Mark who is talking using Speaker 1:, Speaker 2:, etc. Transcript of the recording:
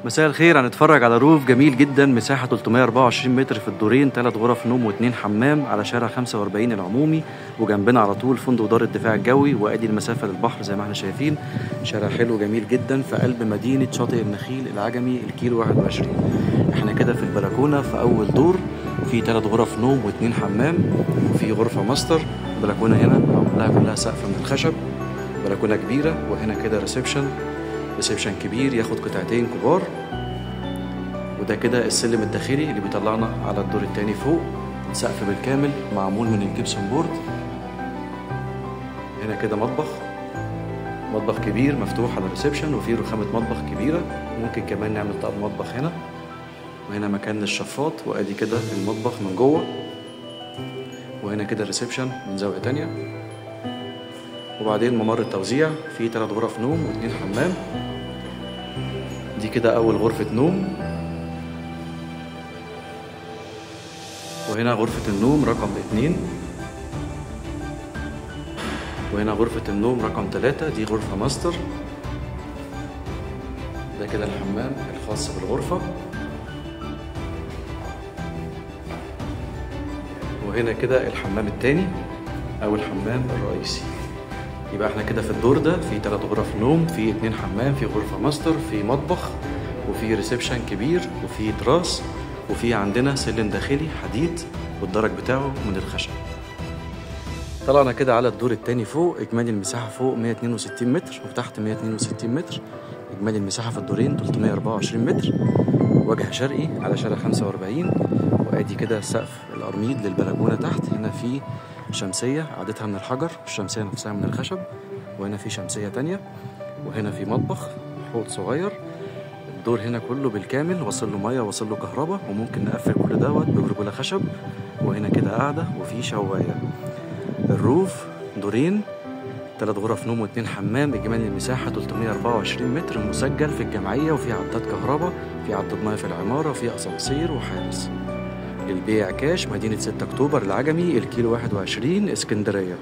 Speaker 1: مساء الخير. هنتفرج على روف جميل جدا، مساحة 324 متر في الدورين، 3 غرف نوم و2 حمام، على شارع 45 العمومي، وجنبنا على طول فندق دار الدفاع الجوي، وادي المسافة للبحر زي ما احنا شايفين. شارع حلو جميل جدا في قلب مدينة شاطئ النخيل العجمي الكيلو 21. احنا كده في البلكونة في اول دور، في 3 غرف نوم و2 حمام، وفي غرفة ماستر. البلكونة هنا معمول كلها سقف من الخشب، بلكونة كبيرة، وهنا كده ريسبشن كبير ياخد قطعتين كبار. وده كده السلم الداخلي اللي بيطلعنا على الدور التاني فوق، سقف بالكامل معمول من الجبسون بورد. هنا كده مطبخ كبير مفتوح على الريسبشن، وفيه رخامة مطبخ كبيرة، ممكن كمان نعمل طقم مطبخ هنا. وهنا مكان للشفاط، وادي كده المطبخ من جوه. وهنا كده الريسبشن من زاوية تانية. وبعدين ممر التوزيع، فيه 3 غرف نوم و2 حمام. دي كده أول غرفة نوم، وهنا غرفة النوم رقم 2، وهنا غرفة النوم رقم 3. دي غرفة ماستر. ده كده الحمام الخاص بالغرفة. وهنا كده الحمام التاني أو الحمام الرئيسي. يبقى احنا كده في الدور ده في 3 غرف نوم، في 2 حمام، في غرفة ماستر، في مطبخ، وفي ريسبشن كبير، وفي تراس، وفي عندنا سلم داخلي حديد والدرج بتاعه من الخشب. طلعنا كده على الدور التاني فوق. اجمالي المساحة فوق 162 متر وتحت 162 متر. اجمالي المساحة في الدورين 324 متر. وجه شرقي على شارع 45. وادي كده سقف القرميد للبلكونة تحت. هنا في شمسية عادتها من الحجر، الشمسية نفسها من الخشب. وهنا في شمسية تانية. وهنا في مطبخ حوض صغير. الدور هنا كله بالكامل واصل له ميه واصل له كهرباء، وممكن نقفل كل دوت بجرجوله خشب. وهنا كده قاعده وفي شوايه. الروف دورين، 3 غرف نوم و2 حمام. اجمالي المساحه 324 متر، مسجل في الجمعيه، وفي عداد كهرباء، في عداد ميه في العماره، في اسانسير وحارس. للبيع كاش، مدينه 6 اكتوبر العجمي الكيلو 21 اسكندريه.